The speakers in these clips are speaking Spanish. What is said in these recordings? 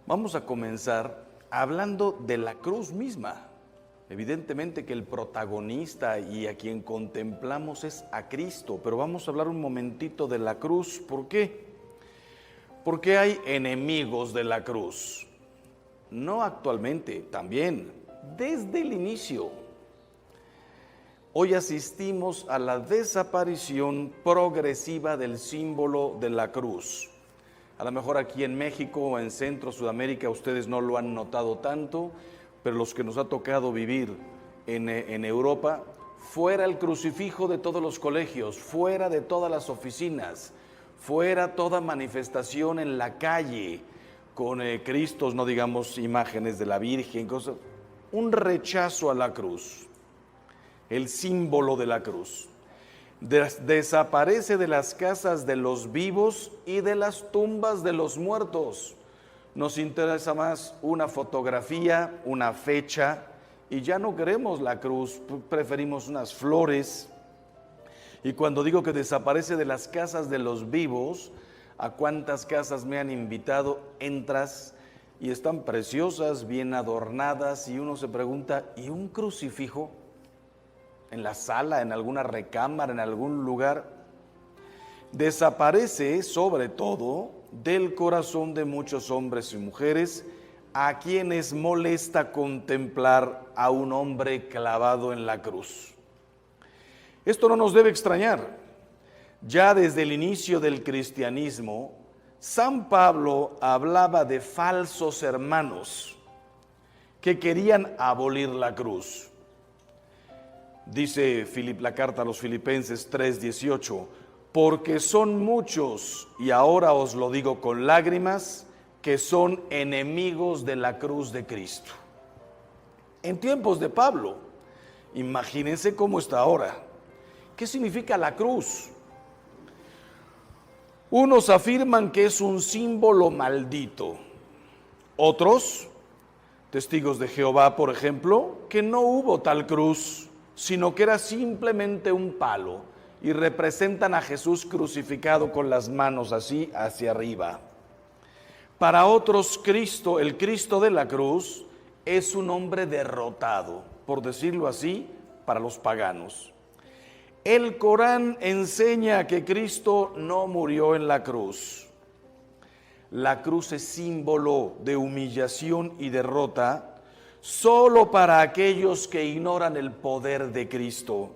Vamos a comenzar hablando de la cruz misma. Evidentemente que el protagonista y a quien contemplamos es a Cristo, pero vamos a hablar un momentito de la cruz. ¿Por qué? Porque hay enemigos de la cruz. No actualmente, también, desde el inicio. Hoy asistimos a la desaparición progresiva del símbolo de la cruz. A lo mejor aquí en México o en Centro, Sudamérica, ustedes no lo han notado tanto, pero los que nos ha tocado vivir en Europa, fuera el crucifijo de todos los colegios, fuera de todas las oficinas, fuera toda manifestación en la calle, con Cristos, no digamos imágenes de la Virgen, cosas, un rechazo a la cruz, el símbolo de la cruz. Desaparece de las casas de los vivos y de las tumbas de los muertos. Nos interesa más una fotografía, una fecha, y ya no queremos la cruz, preferimos unas flores. Y cuando digo que desaparece de las casas de los vivos, ¿a cuántas casas me han invitado? Entras y están preciosas, bien adornadas, y uno se pregunta, ¿y un crucifijo? En la sala, en alguna recámara, en algún lugar. Desaparece sobre todo del corazón de muchos hombres y mujeres a quienes molesta contemplar a un hombre clavado en la cruz. Esto no nos debe extrañar. Ya desde el inicio del cristianismo, San Pablo hablaba de falsos hermanos que querían abolir la cruz. Dice la carta a los Filipenses 3:18, porque son muchos, y ahora os lo digo con lágrimas, que son enemigos de la cruz de Cristo. En tiempos de Pablo, imagínense cómo está ahora. ¿Qué significa la cruz? Unos afirman que es un símbolo maldito. Otros, testigos de Jehová, por ejemplo, que no hubo tal cruz, sino que era simplemente un palo, y representan a Jesús crucificado con las manos así hacia arriba. Para otros, Cristo, el Cristo de la cruz, es un hombre derrotado, por decirlo así, para los paganos. El Corán enseña que Cristo no murió en la cruz. La cruz es símbolo de humillación y derrota solo para aquellos que ignoran el poder de Cristo,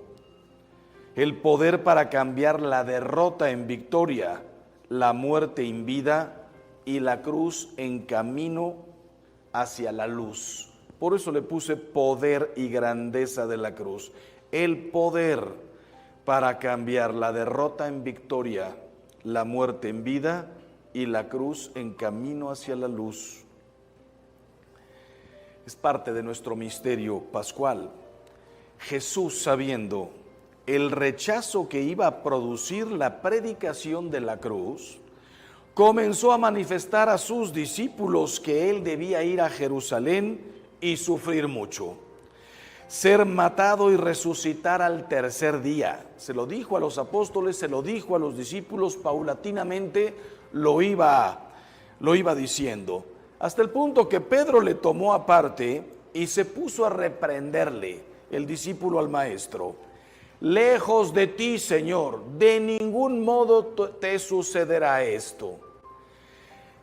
el poder para cambiar la derrota en victoria, la muerte en vida y la cruz en camino hacia la luz. Por eso le puse poder y grandeza de la cruz, el poder para cambiar la derrota en victoria, la muerte en vida y la cruz en camino hacia la luz. Es parte de nuestro misterio pascual. Jesús, sabiendo el rechazo que iba a producir la predicación de la cruz, comenzó a manifestar a sus discípulos que él debía ir a Jerusalén y sufrir mucho, ser matado y resucitar al tercer día. Se lo dijo a los apóstoles, se lo dijo a los discípulos, paulatinamente lo iba diciendo. Hasta el punto que Pedro le tomó aparte y se puso a reprenderle, el discípulo al maestro. Lejos de ti, Señor, de ningún modo te sucederá esto.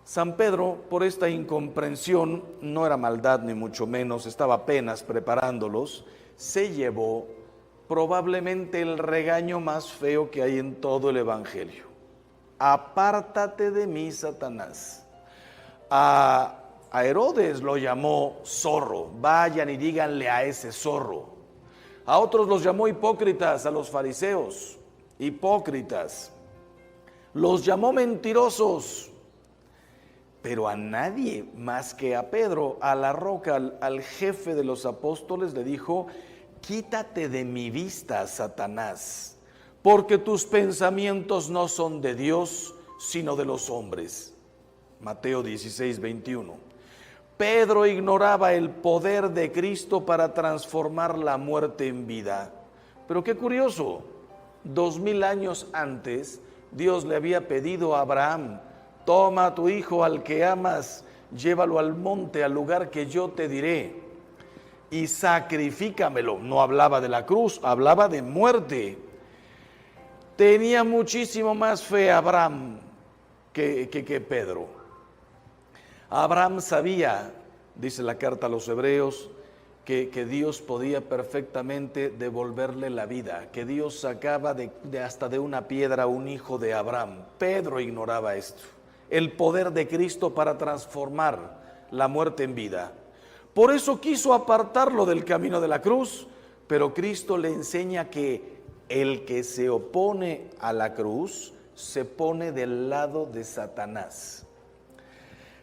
San Pedro, por esta incomprensión, no era maldad ni mucho menos, estaba apenas preparándolos, se llevó probablemente el regaño más feo que hay en todo el Evangelio. Apártate de mí, Satanás. A Herodes lo llamó zorro, vayan y díganle a ese zorro. A otros los llamó hipócritas, a los fariseos, hipócritas. Los llamó mentirosos, pero a nadie más que a Pedro, a la roca, al jefe de los apóstoles, le dijo, quítate de mi vista, Satanás, porque tus pensamientos no son de Dios, sino de los hombres. Mateo 16:21. Pedro ignoraba el poder de Cristo para transformar la muerte en vida. Pero qué curioso, 2000 años antes, Dios le había pedido a Abraham, toma a tu hijo al que amas llévalo al monte, al lugar que yo te diré, y sacrifícamelo. No hablaba de la cruz, hablaba de muerte. Tenía muchísimo más fe Abraham que Pedro. Abraham sabía, dice la carta a los Hebreos, que Dios podía perfectamente devolverle la vida, que Dios sacaba hasta de una piedra a un hijo de Abraham. Pedro ignoraba esto, el poder de Cristo para transformar la muerte en vida. Por eso quiso apartarlo del camino de la cruz, pero Cristo le enseña que el que se opone a la cruz se pone del lado de Satanás.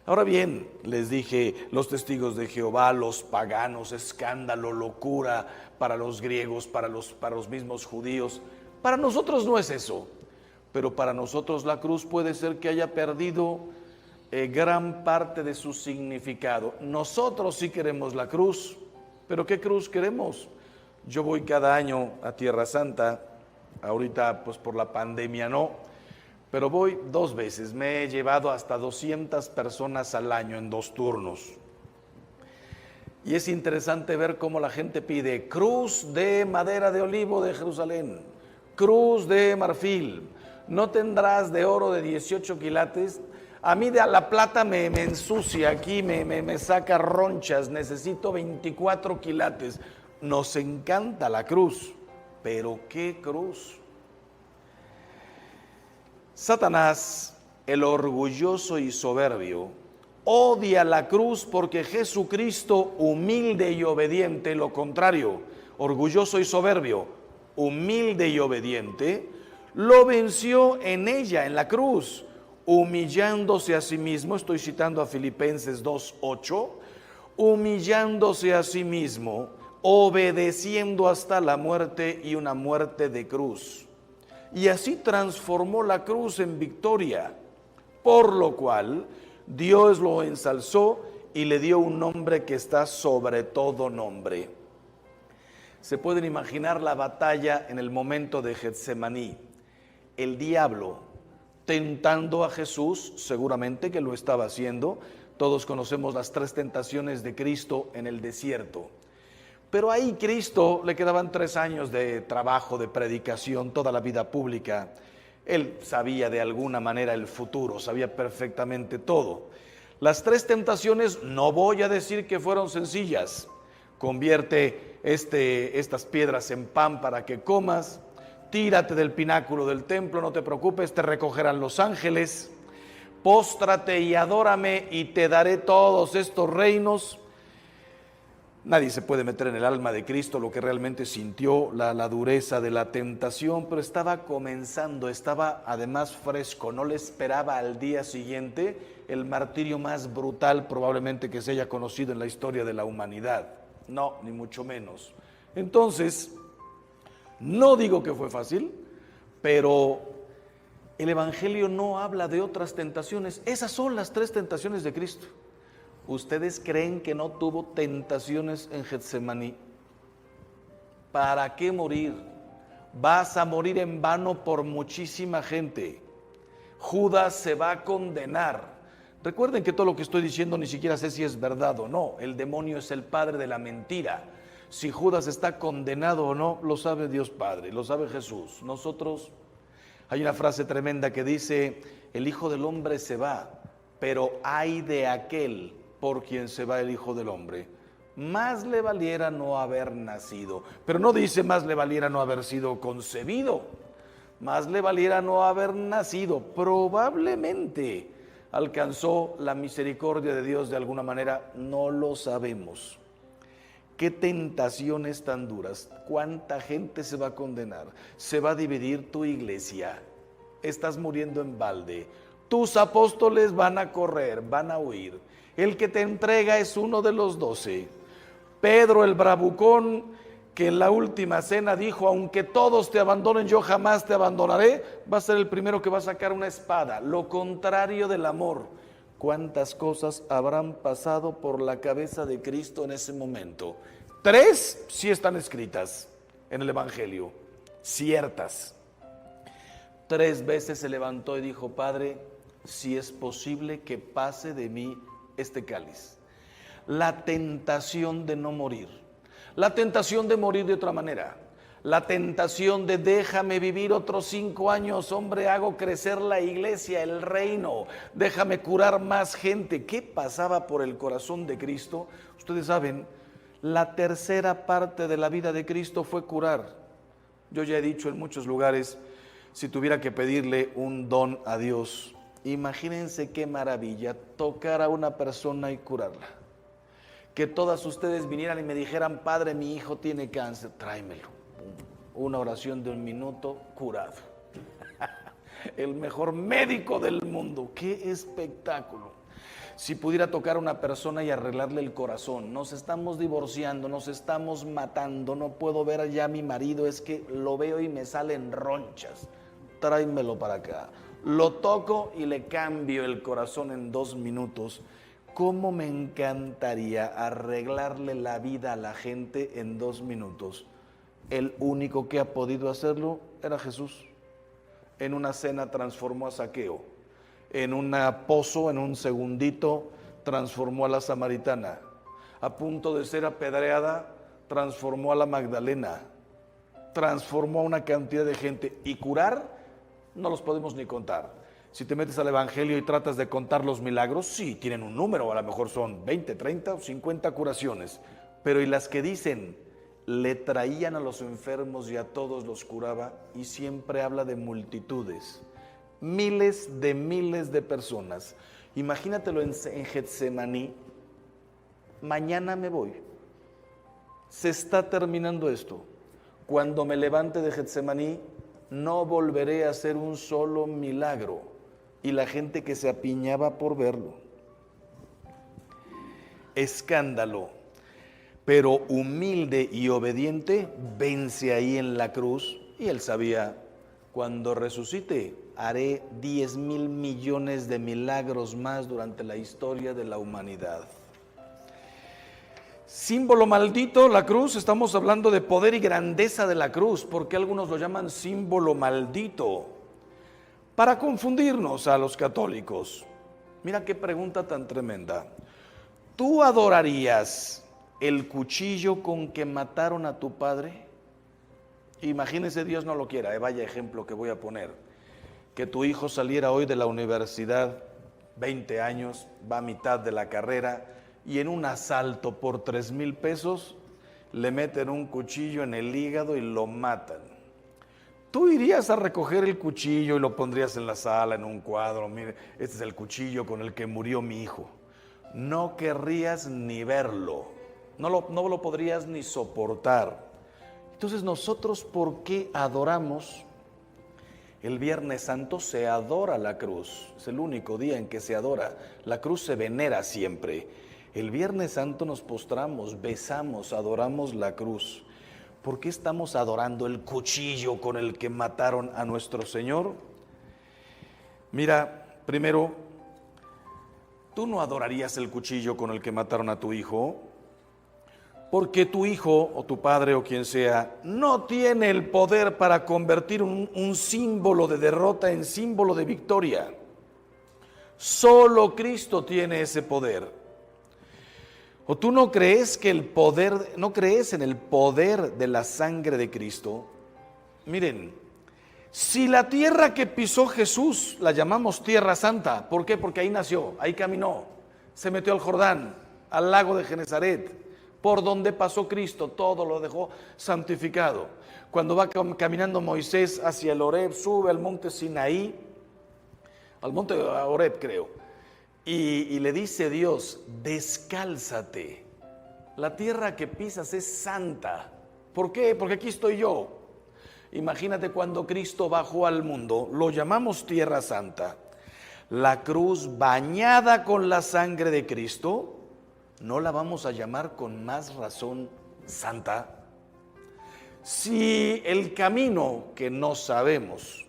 Ahora bien, les dije, los testigos de Jehová, los paganos, escándalo, locura para los griegos, para los mismos judíos. Para nosotros no es eso, pero para nosotros la cruz puede ser que haya perdido gran parte de su significado. Nosotros sí queremos la cruz, pero ¿qué cruz queremos? Yo voy cada año a Tierra Santa, ahorita pues por la pandemia no, pero voy 2 veces, me he llevado hasta 200 personas al año en 2 turnos. Y es interesante ver cómo la gente pide cruz de madera de olivo de Jerusalén, cruz de marfil, no tendrás de oro de 18 quilates. A mí de la plata me ensucia aquí, me saca ronchas, necesito 24 quilates. Nos encanta la cruz, pero ¿qué cruz? Satanás, el orgulloso y soberbio, odia la cruz porque Jesucristo, humilde y obediente, lo contrario, orgulloso y soberbio, humilde y obediente, lo venció en ella, en la cruz, humillándose a sí mismo. Estoy citando a Filipenses 2:8, humillándose a sí mismo, obedeciendo hasta la muerte y una muerte de cruz. Y así transformó la cruz en victoria, por lo cual Dios lo ensalzó y le dio un nombre que está sobre todo nombre. Se pueden imaginar la batalla en el momento de Getsemaní. El diablo tentando a Jesús, seguramente que lo estaba haciendo. Todos conocemos las 3 tentaciones de Cristo en el desierto. Pero ahí Cristo le quedaban 3 años de trabajo, de predicación, toda la vida pública. Él sabía de alguna manera el futuro, sabía perfectamente todo. Las 3 tentaciones no voy a decir que fueron sencillas. Convierte estas piedras en pan para que comas. Tírate del pináculo del templo, no te preocupes, te recogerán los ángeles. Póstrate y adórame y te daré todos estos reinos. Nadie se puede meter en el alma de Cristo lo que realmente sintió, la dureza de la tentación, pero estaba comenzando, estaba además fresco, no le esperaba al día siguiente el martirio más brutal probablemente que se haya conocido en la historia de la humanidad. No, ni mucho menos. Entonces, no digo que fue fácil, pero el Evangelio no habla de otras tentaciones. Esas son las 3 tentaciones de Cristo. ¿Ustedes creen que no tuvo tentaciones en Getsemaní? ¿Para qué morir? Vas a morir en vano por muchísima gente. Judas se va a condenar. Recuerden que todo lo que estoy diciendo ni siquiera sé si es verdad o no. El demonio es el padre de la mentira. Si Judas está condenado o no, lo sabe Dios Padre, lo sabe Jesús. Nosotros, hay una frase tremenda que dice, el Hijo del Hombre se va, pero ay de aquel por quien se va el Hijo del Hombre. Más le valiera no haber nacido, pero no dice más le valiera no haber sido concebido, más le valiera no haber nacido. Probablemente alcanzó la misericordia de Dios de alguna manera, no lo sabemos. Qué tentaciones tan duras, cuánta gente se va a condenar, se va a dividir tu iglesia, estás muriendo en balde, tus apóstoles van a correr, van a huir. El que te entrega es uno de los 12. Pedro el bravucón, que en la última cena dijo, aunque todos te abandonen, yo jamás te abandonaré, va a ser el primero que va a sacar una espada, lo contrario del amor. ¿Cuántas cosas habrán pasado por la cabeza de Cristo en ese momento? 3 sí están escritas en el Evangelio, ciertas. 3 veces se levantó y dijo, Padre, si es posible que pase de mí este cáliz. La tentación de no morir, la tentación de morir de otra manera, la tentación de déjame vivir otros 5 años, hombre, hago crecer la iglesia, el reino, déjame curar más gente. ¿Qué pasaba por el corazón de Cristo? Ustedes saben, la tercera parte de la vida de Cristo fue curar. Yo ya he dicho en muchos lugares, si tuviera que pedirle un don a Dios, imagínense qué maravilla tocar a una persona y curarla. Que todas ustedes vinieran y me dijeran, Padre, mi hijo tiene cáncer, tráemelo. Una oración de 1 minuto, curado. El mejor médico del mundo. ¡Qué espectáculo! Si pudiera tocar a una persona y arreglarle el corazón. Nos estamos divorciando, nos estamos matando, no puedo ver ya a mi marido, es que lo veo y me salen ronchas. Tráemelo para acá. Lo toco y le cambio el corazón en 2 minutos. ¿Cómo me encantaría arreglarle la vida a la gente en 2 minutos? El único que ha podido hacerlo era Jesús. En una cena transformó a Zaqueo. En un pozo, en un segundito, transformó a la samaritana. A punto de ser apedreada, transformó a la Magdalena. Transformó a una cantidad de gente. Y curar, no los podemos ni contar. Si te metes al Evangelio y tratas de contar los milagros, sí, tienen un número, a lo mejor son 20, 30 o 50 curaciones. Pero y las que dicen, le traían a los enfermos y a todos los curaba, y siempre habla de multitudes, miles de personas. Imagínatelo en Getsemaní. Mañana me voy. Se está terminando esto. Cuando me levante de Getsemaní, no volveré a hacer un solo milagro. Y la gente que se apiñaba por verlo. Escándalo. Pero humilde y obediente, vence ahí en la cruz. Y él sabía, cuando resucite, haré 10,000 millones de milagros más durante la historia de la humanidad. Símbolo maldito, la cruz. Estamos hablando de poder y grandeza de la cruz. ¿Por qué algunos lo llaman símbolo maldito? Para confundirnos a los católicos. Mira qué pregunta tan tremenda. ¿Tú adorarías el cuchillo con que mataron a tu padre? Imagínese, Dios no lo quiera, vaya ejemplo que voy a poner. Que tu hijo saliera hoy de la universidad, 20 años, va a mitad de la carrera, y en un asalto por 3,000 pesos le meten un cuchillo en el hígado y lo matan. ¿Tú irías a recoger el cuchillo y lo pondrías en la sala, en un cuadro? Mire, este es el cuchillo con el que murió mi hijo. No querrías ni verlo, no lo podrías ni soportar. Entonces nosotros, ¿por qué adoramos? El Viernes Santo se adora la cruz, es el único día en que se adora. La cruz se venera siempre. El Viernes Santo nos postramos, besamos, adoramos la cruz. ¿Por qué estamos adorando el cuchillo con el que mataron a nuestro Señor? Mira, primero, tú no adorarías el cuchillo con el que mataron a tu hijo, porque tu hijo o tu padre o quien sea no tiene el poder para convertir un símbolo de derrota en símbolo de victoria. Solo Cristo tiene ese poder. ¿O tú no crees que no crees en el poder de la sangre de Cristo? Miren, si la tierra que pisó Jesús la llamamos Tierra Santa, ¿por qué? Porque ahí nació, ahí caminó, se metió al Jordán, al lago de Genezaret, por donde pasó Cristo, todo lo dejó santificado. Cuando va caminando Moisés hacia el Horeb, sube al monte Sinaí, al monte Horeb creo, y le dice Dios, descálzate, la tierra que pisas es santa. ¿Por qué? Porque aquí estoy yo. Imagínate cuando Cristo bajó al mundo, lo llamamos Tierra Santa. La cruz bañada con la sangre de Cristo, ¿no la vamos a llamar con más razón santa? Si el camino que no sabemos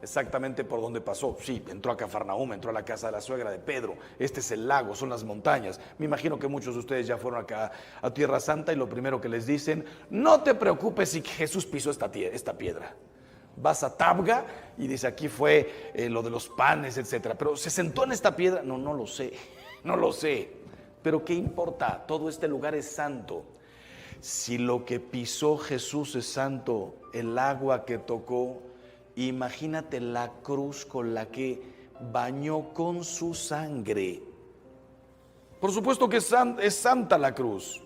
exactamente por dónde pasó, sí, entró a Cafarnaúm, entró a la casa de la suegra de Pedro, este es el lago, son las montañas. Me imagino que muchos de ustedes ya fueron acá a Tierra Santa y lo primero que les dicen, no te preocupes si Jesús pisó esta piedra. Vas a Tabga y dice, aquí fue lo de los panes, etcétera. Pero ¿se sentó en esta piedra? No, no lo sé. No lo sé, pero ¿qué importa? Todo este lugar es santo. Si lo que pisó Jesús es santo, el agua que tocó, imagínate la cruz con la que bañó con su sangre. Por supuesto que es santa la cruz.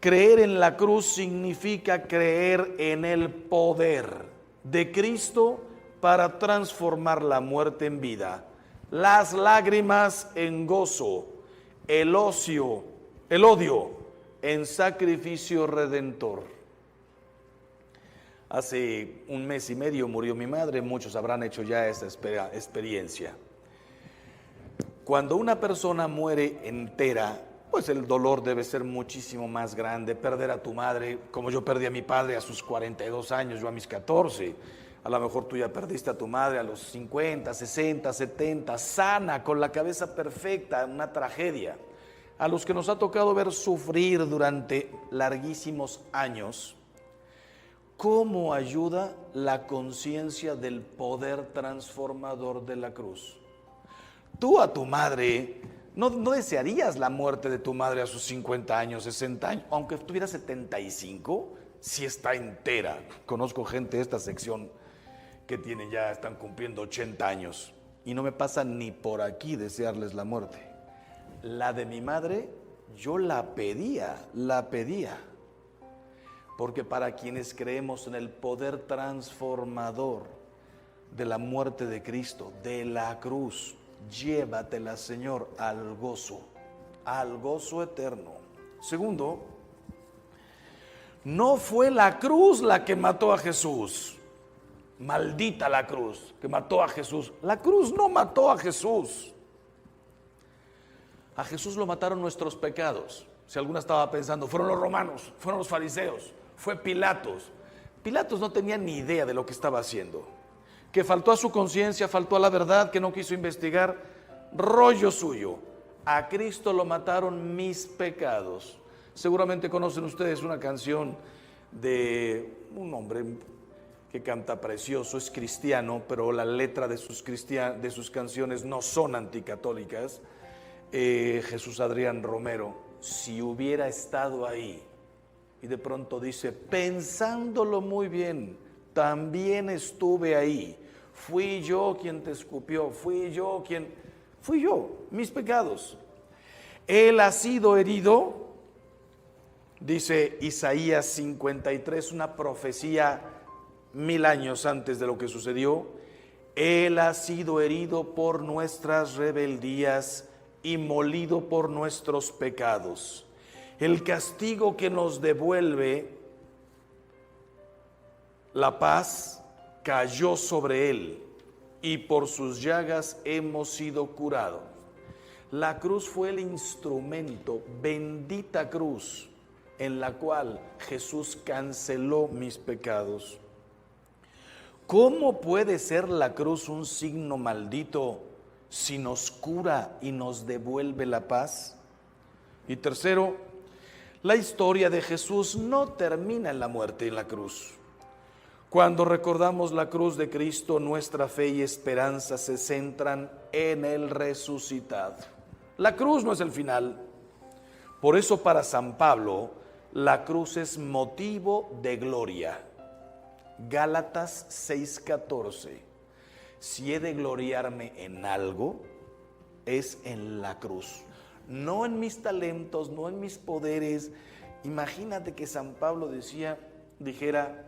Creer en la cruz significa creer en el poder de Cristo para transformar la muerte en vida, las lágrimas en gozo, el odio en sacrificio redentor. Hace un mes y medio murió mi madre, muchos habrán hecho ya esta experiencia. Cuando una persona muere entera, pues el dolor debe ser muchísimo más grande. Perder a tu madre, como yo perdí a mi padre a sus 42 años, yo a mis 14. A lo mejor tú ya perdiste a tu madre a los 50, 60, 70, sana, con la cabeza perfecta, una tragedia. A los que nos ha tocado ver sufrir durante larguísimos años, ¿cómo ayuda la conciencia del poder transformador de la cruz? Tú a tu madre, no desearías la muerte de tu madre a sus 50 años, 60 años, aunque tuviera 75, si está entera. Conozco gente de esta sección que están cumpliendo 80 años y no me pasa ni por aquí desearles la muerte. La de mi madre, yo la pedía, porque para quienes creemos en el poder transformador de la muerte de Cristo, de la cruz, llévatela, Señor, al gozo eterno. Segundo, no fue la cruz la que mató a Jesús. Maldita la cruz que mató a Jesús. La cruz no mató a Jesús. A Jesús lo mataron nuestros pecados. Si alguna estaba pensando, fueron los romanos, fueron los fariseos, fue Pilatos. Pilatos no tenía ni idea de lo que estaba haciendo. Que faltó a su conciencia, faltó a la verdad, que no quiso investigar, rollo suyo. A Cristo lo mataron mis pecados. Seguramente conocen ustedes una canción de un hombre que canta precioso, es cristiano, pero la letra de sus canciones no son anticatólicas. Jesús Adrián Romero, si hubiera estado ahí, y de pronto dice, pensándolo muy bien, también estuve ahí, fui yo quien te escupió, fui yo, mis pecados. Él ha sido herido, dice Isaías 53, una profecía 1000 años antes de lo que sucedió. Él ha sido herido por nuestras rebeldías y molido por nuestros pecados. El castigo que nos devuelve la paz cayó sobre él, y por sus llagas hemos sido curados. La cruz fue el instrumento, bendita cruz, en la cual Jesús canceló mis pecados. ¿Cómo puede ser la cruz un signo maldito si nos cura y nos devuelve la paz? Y tercero, la historia de Jesús no termina en la muerte y en la cruz. Cuando recordamos la cruz de Cristo, nuestra fe y esperanza se centran en el resucitado. La cruz no es el final. Por eso para San Pablo, la cruz es motivo de gloria. Gálatas 6:14. Si he de gloriarme en algo, es en la cruz. No en mis talentos, no en mis poderes. Imagínate que San Pablo dijera,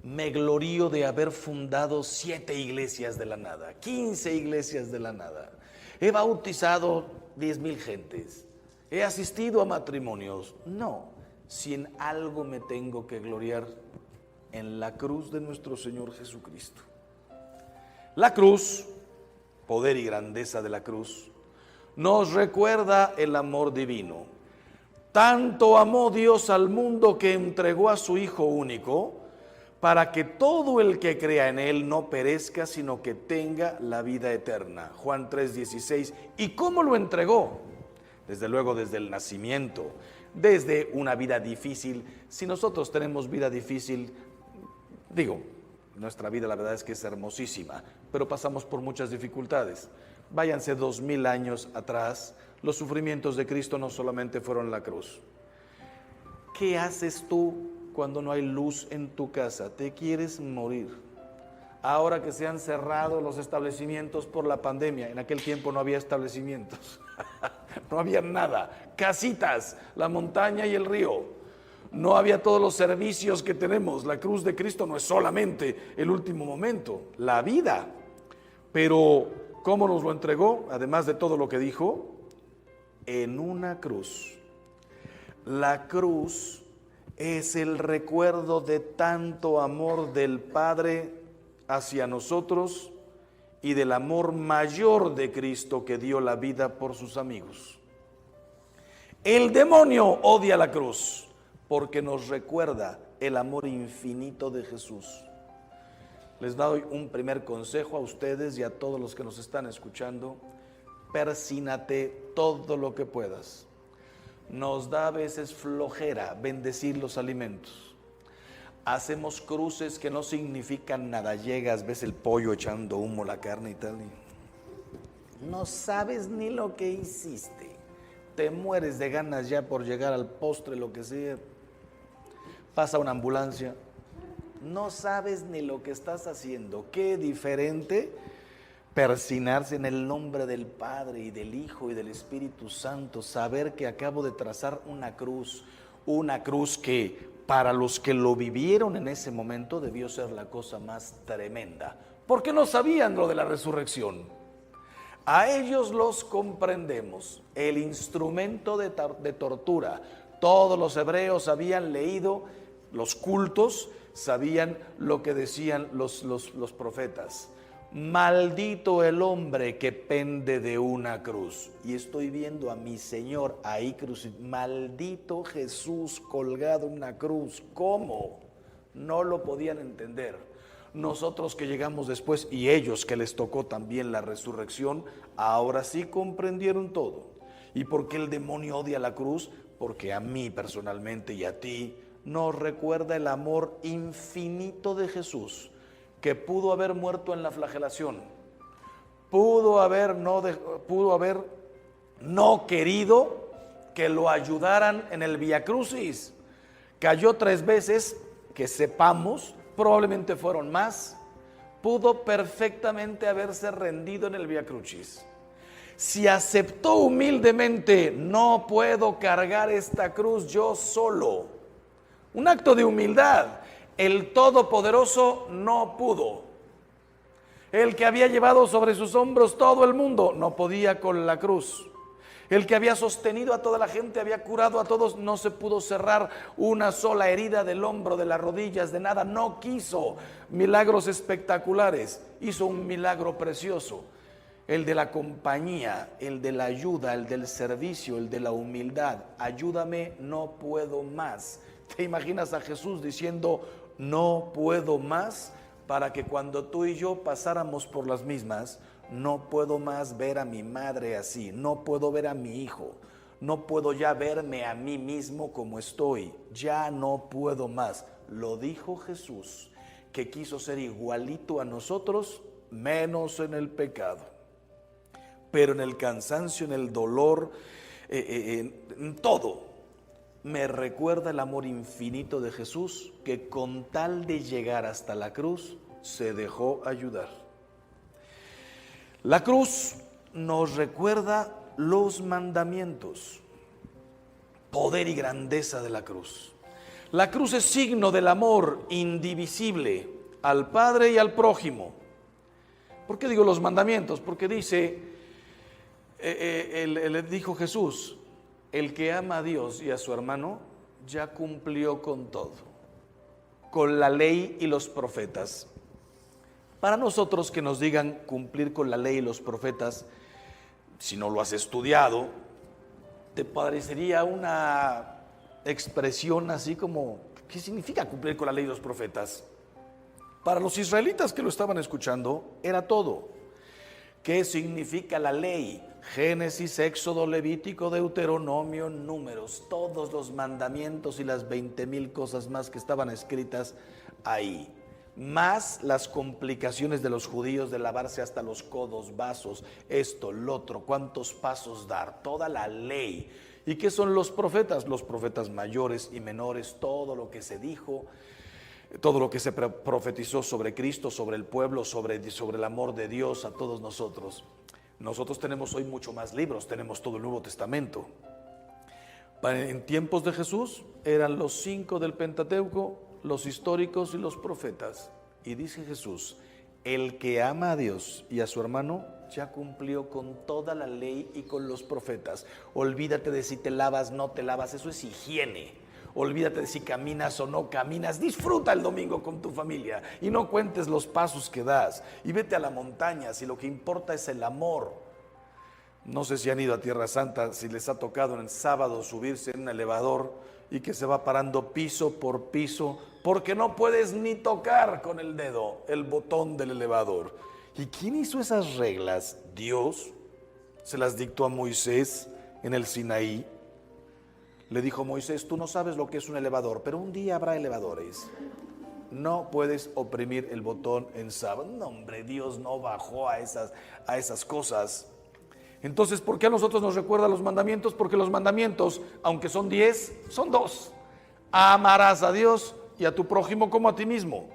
me glorío de haber fundado 7 iglesias de la nada, 15 iglesias de la nada. He bautizado 10,000 gentes. He asistido a matrimonios. No, si en algo me tengo que gloriar, en la cruz de nuestro Señor Jesucristo. La cruz, poder y grandeza de la cruz, nos recuerda el amor divino. Tanto amó Dios al mundo que entregó a su Hijo único, para que todo el que crea en Él no perezca, sino que tenga la vida eterna. Juan 3:16. ¿Y cómo lo entregó? Desde luego desde el nacimiento, desde una vida difícil. Si nosotros tenemos vida difícil, nuestra vida la verdad es que es hermosísima, pero pasamos por muchas dificultades. Váyanse 2000 años atrás, los sufrimientos de Cristo no solamente fueron la cruz. ¿Qué haces tú cuando no hay luz en tu casa? Te quieres morir. Ahora que se han cerrado los establecimientos por la pandemia, en aquel tiempo no había establecimientos, no había nada, casitas, la montaña y el río. No había todos los servicios que tenemos. La cruz de Cristo no es solamente el último momento, la vida. Pero, ¿cómo nos lo entregó? Además de todo lo que dijo, en una cruz. La cruz es el recuerdo de tanto amor del Padre hacia nosotros y del amor mayor de Cristo que dio la vida por sus amigos. El demonio odia la cruz porque nos recuerda el amor infinito de Jesús. Les doy un primer consejo a ustedes y a todos los que nos están escuchando: persínate todo lo que puedas. Nos da a veces flojera bendecir los alimentos. Hacemos cruces que no significan nada. Llegas, ves el pollo echando humo, la carne y tal, y no sabes ni lo que hiciste. Te mueres de ganas ya por llegar al postre, lo que sea. Pasa una ambulancia. No sabes ni lo que estás haciendo. Qué diferente persinarse en el nombre del Padre y del Hijo y del Espíritu Santo, saber que acabo de trazar una cruz que para los que lo vivieron en ese momento debió ser la cosa más tremenda, porque no sabían lo de la resurrección. A ellos los comprendemos, el instrumento de tortura. Todos los hebreos habían leído los cultos, sabían lo que decían los profetas. Maldito el hombre que pende de una cruz. Y estoy viendo a mi Señor ahí crucificado. Maldito Jesús colgado en una cruz. ¿Cómo? No lo podían entender. Nosotros que llegamos después y ellos que les tocó también la resurrección, ahora sí comprendieron todo. ¿Y por qué el demonio odia la cruz? Porque a mí personalmente y a ti nos recuerda el amor infinito de Jesús, que pudo haber muerto en la flagelación, pudo haber no querido que lo ayudaran en el Vía Crucis. Cayó 3 veces, que sepamos, probablemente fueron más. Pudo perfectamente haberse rendido en el Vía Crucis. Si aceptó humildemente, no puedo cargar esta cruz yo solo. Un acto de humildad. El Todopoderoso no pudo. El que había llevado sobre sus hombros todo el mundo no podía con la cruz. El que había sostenido a toda la gente, había curado a todos, no se pudo cerrar una sola herida del hombro, de las rodillas, de nada. No quiso milagros espectaculares, hizo un milagro precioso. El de la compañía, el de la ayuda, el del servicio, el de la humildad. Ayúdame, no puedo más. ¿Te imaginas a Jesús diciendo no puedo más? Para que cuando tú y yo pasáramos por las mismas, no puedo más ver a mi madre así, no puedo ver a mi hijo, no puedo ya verme a mí mismo como estoy, ya no puedo más. Lo dijo Jesús, que quiso ser igualito a nosotros, menos en el pecado, pero en el cansancio, en el dolor, en todo. Me recuerda el amor infinito de Jesús, que con tal de llegar hasta la cruz se dejó ayudar. La cruz nos recuerda los mandamientos, poder y grandeza de la cruz. La cruz es signo del amor indivisible al Padre y al prójimo. ¿Por qué digo los mandamientos? Porque dice, dijo Jesús, el que ama a Dios y a su hermano ya cumplió con todo, con la ley y los profetas. Para nosotros que nos digan cumplir con la ley y los profetas, si no lo has estudiado, te parecería una expresión así como, ¿qué significa cumplir con la ley y los profetas? Para los israelitas que lo estaban escuchando, era todo. ¿Qué significa la ley? Génesis, Éxodo, Levítico, Deuteronomio, Números, todos los mandamientos y las 20,000 cosas más que estaban escritas ahí. más las complicaciones de los judíos de lavarse hasta los codos, vasos, esto, lo otro, cuántos pasos dar, toda la ley. ¿Y qué son los profetas? Los profetas mayores y menores, todo lo que se dijo, todo lo que se profetizó sobre Cristo, sobre el pueblo, sobre el amor de Dios a todos nosotros. Nosotros tenemos hoy mucho más libros, tenemos todo el Nuevo Testamento. En tiempos de Jesús eran los 5 del Pentateuco, los históricos y los profetas. Y dice Jesús, el que ama a Dios y a su hermano ya cumplió con toda la ley y con los profetas. Olvídate de si te lavas, no te lavas, eso es higiene. Olvídate de si caminas o no caminas. Disfruta el domingo con tu familia y no cuentes los pasos que das. Y vete a la montaña si lo que importa es el amor. No sé si han ido a Tierra Santa, si les ha tocado en el sábado subirse en un elevador y que se va parando piso por piso, porque no puedes ni tocar con el dedo el botón del elevador. ¿Y quién hizo esas reglas? Dios. Se las dictó a Moisés en el Sinaí. Le dijo Moisés, tú no sabes lo que es un elevador, pero un día habrá elevadores. No puedes oprimir el botón en sábado. No, hombre, Dios no bajó a esas cosas. Entonces, ¿por qué a nosotros nos recuerda los mandamientos? Porque los mandamientos, aunque son 10, son 2. Amarás a Dios y a tu prójimo como a ti mismo.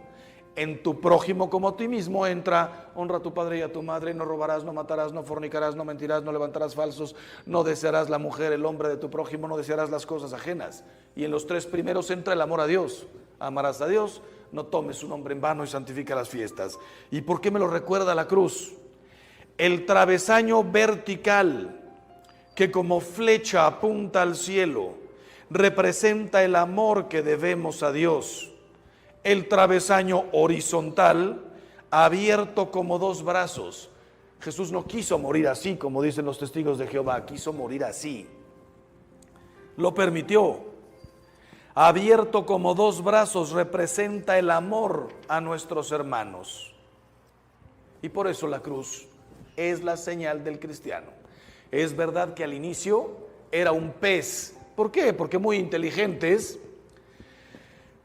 En tu prójimo como a ti mismo entra, honra a tu padre y a tu madre, no robarás, no matarás, no fornicarás, no mentirás, no levantarás falsos, no desearás la mujer, el hombre de tu prójimo, no desearás las cosas ajenas. Y en los 3 primeros entra el amor a Dios. Amarás a Dios, no tomes su nombre en vano y santifica las fiestas. ¿Y por qué me lo recuerda la cruz? El travesaño vertical que como flecha apunta al cielo representa el amor que debemos a Dios. El travesaño horizontal abierto como 2 brazos. Jesús no quiso morir así, como dicen los testigos de Jehová, quiso morir así. Lo permitió. Abierto como 2 brazos representa el amor a nuestros hermanos. Y por eso la cruz es la señal del cristiano. Es verdad que al inicio era un pez. ¿Por qué? Porque muy inteligentes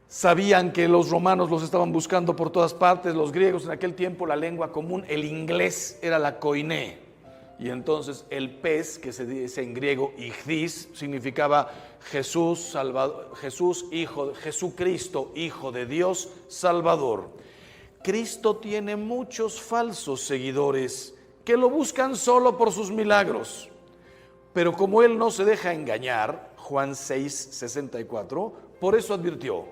sabían que los romanos los estaban buscando por todas partes. Los griegos en aquel tiempo, la lengua común, el inglés era la koiné. Y entonces el pez, que se dice en griego ichthys, significaba Jesús, Salvador, Jesucristo, Hijo de Dios, Salvador. Cristo tiene muchos falsos seguidores que lo buscan solo por sus milagros. Pero como Él no se deja engañar, Juan 6:64, por eso advirtió,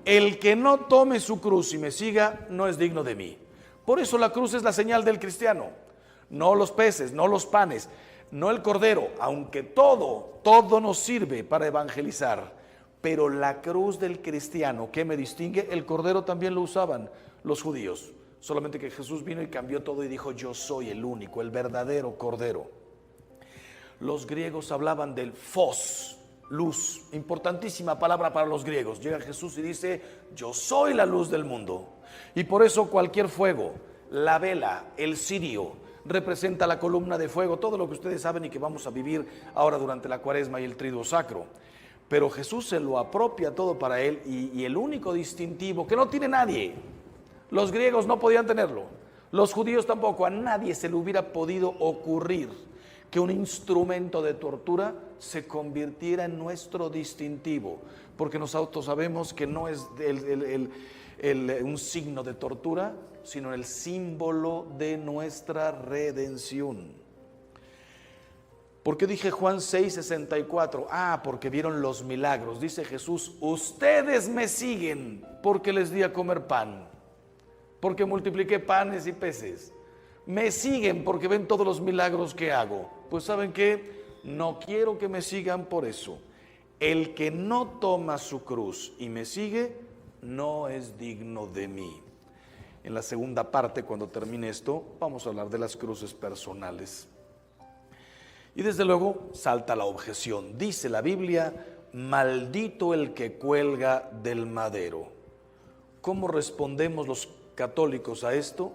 el que no tome su cruz y me siga no es digno de mí. Por eso la cruz es la señal del cristiano, no los peces, no los panes, no el cordero, aunque todo nos sirve para evangelizar. Pero la cruz del cristiano, ¿qué me distingue? El cordero también lo usaban los judíos. Solamente que Jesús vino y cambió todo y dijo, yo soy el único, el verdadero cordero. Los griegos hablaban del phos, luz, importantísima palabra para los griegos. Llega Jesús y dice, yo soy la luz del mundo. Y por eso cualquier fuego, la vela, el cirio, representa la columna de fuego, todo lo que ustedes saben y que vamos a vivir ahora durante la Cuaresma y el Triduo Sacro. Pero Jesús se lo apropia todo para Él y el único distintivo que no tiene nadie. Los griegos no podían tenerlo, los judíos tampoco. A nadie se le hubiera podido ocurrir que un instrumento de tortura se convirtiera en nuestro distintivo, porque nosotros sabemos que no es un signo de tortura, sino el símbolo de nuestra redención. ¿Por qué dije Juan 6:64? Porque vieron los milagros. Dice Jesús, ustedes me siguen porque les di a comer pan, porque multipliqué panes y peces. Me siguen porque ven todos los milagros que hago. Pues ¿saben qué? No quiero que me sigan por eso. El que no toma su cruz y me sigue, no es digno de mí. En la segunda parte, cuando termine esto, vamos a hablar de las cruces personales. Y desde luego salta la objeción. Dice la Biblia, maldito el que cuelga del madero. ¿Cómo respondemos los católicos a esto?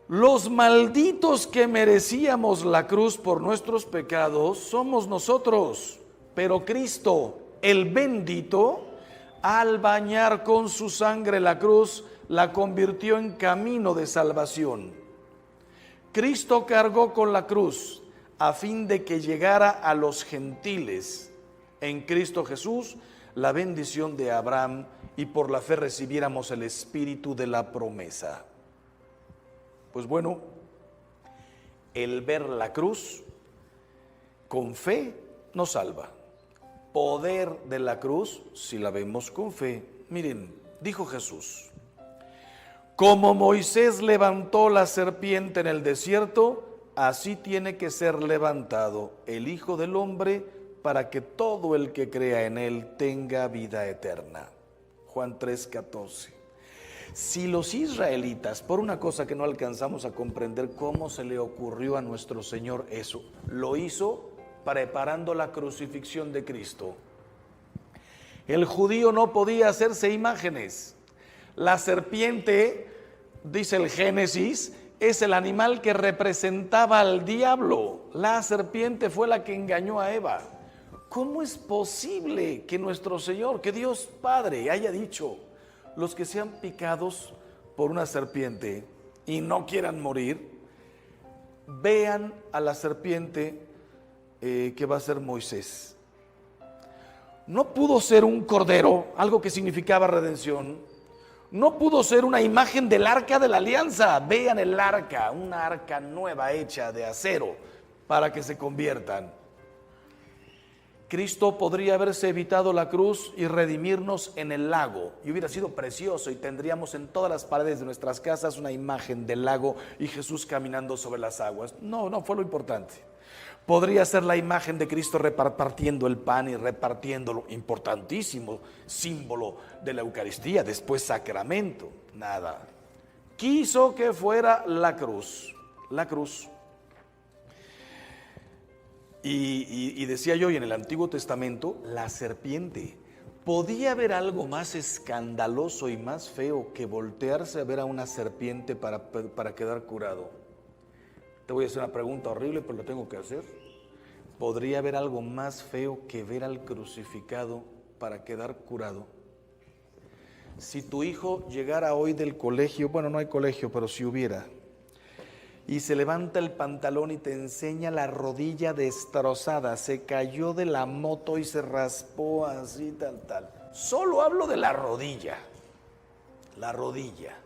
Los malditos que merecíamos la cruz por nuestros pecados somos nosotros, pero Cristo, el bendito, al bañar con su sangre la cruz, la convirtió en camino de salvación. Cristo cargó con la cruz a fin de que llegara a los gentiles en Cristo Jesús la bendición de Abraham y por la fe recibiéramos el espíritu de la promesa. Pues bueno, el ver la cruz con fe nos salva. Poder de la cruz si la vemos con fe. Miren, dijo Jesús: como Moisés levantó la serpiente en el desierto, así tiene que ser levantado el Hijo del Hombre para que todo el que crea en él tenga vida eterna. Juan 3:14. Si los israelitas, por una cosa que no alcanzamos a comprender cómo se le ocurrió a nuestro Señor eso, lo hizo preparando la crucifixión de Cristo. El judío no podía hacerse imágenes. La serpiente, dice el Génesis, es el animal que representaba al diablo. La serpiente fue la que engañó a Eva. ¿Cómo es posible que nuestro Señor, que Dios Padre haya dicho: los que sean picados por una serpiente y no quieran morir, vean a la serpiente que va a ser Moisés? No pudo ser un cordero, algo que significaba redención. No pudo ser una imagen del arca de la alianza. Vean el arca, una arca nueva hecha de acero para que se conviertan. Cristo podría haberse evitado la cruz y redimirnos en el lago, y hubiera sido precioso, y tendríamos en todas las paredes de nuestras casas una imagen del lago y Jesús caminando sobre las aguas. No fue lo importante. Podría ser la imagen de Cristo repartiendo el pan y repartiéndolo, importantísimo símbolo de la Eucaristía, después sacramento. Nada. Quiso que fuera la cruz. La cruz. Y decía yo, y en el Antiguo Testamento, la serpiente. ¿Podía haber algo más escandaloso y más feo que voltearse a ver a una serpiente para quedar curado? Te voy a hacer una pregunta horrible, pero lo tengo que hacer. ¿Podría haber algo más feo que ver al crucificado para quedar curado? Si tu hijo llegara hoy del colegio, bueno, no hay colegio, pero si hubiera, y se levanta el pantalón y te enseña la rodilla destrozada, se cayó de la moto y se raspó así, tal. Solo hablo de la rodilla. La rodilla.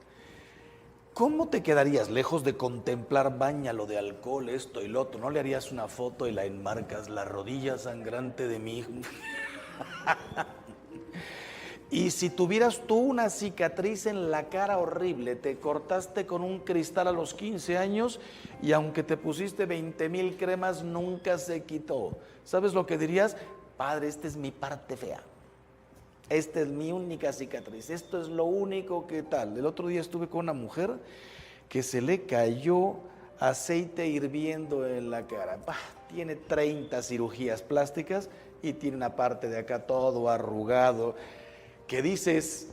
¿Cómo te quedarías lejos de contemplar báñalo de alcohol, esto y lo otro? ¿No le harías una foto y la enmarcas? La rodilla sangrante de mi hijo. Y si tuvieras tú una cicatriz en la cara horrible, te cortaste con un cristal a los 15 años y aunque te pusiste 20,000 cremas, nunca se quitó. ¿Sabes lo que dirías? Padre, esta es mi parte fea. Esta es mi única cicatriz. Esto es lo único que tal. El otro día estuve con una mujer que se le cayó aceite hirviendo en la cara. Tiene 30 cirugías plásticas y tiene una parte de acá todo arrugado. Que dices,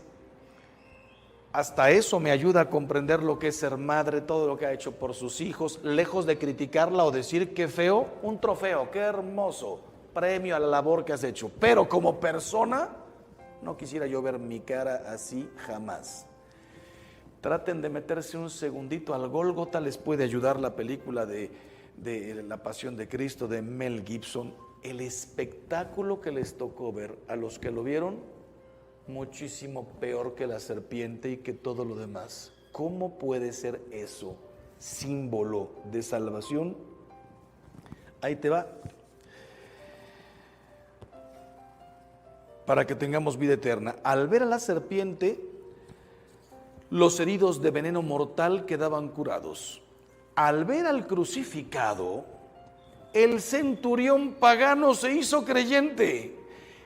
hasta eso me ayuda a comprender lo que es ser madre, todo lo que ha hecho por sus hijos, lejos de criticarla o decir qué feo, un trofeo, qué hermoso, premio a la labor que has hecho. Pero como persona, no quisiera yo ver mi cara así jamás. Traten de meterse un segundito al Gólgota, les puede ayudar la película de La Pasión de Cristo de Mel Gibson. El espectáculo que les tocó ver a los que lo vieron, muchísimo peor que la serpiente y que todo lo demás. ¿Cómo puede ser eso símbolo de salvación? Ahí te va. Para que tengamos vida eterna. Al ver a la serpiente, los heridos de veneno mortal quedaban curados. Al ver al crucificado, el centurión pagano se hizo creyente.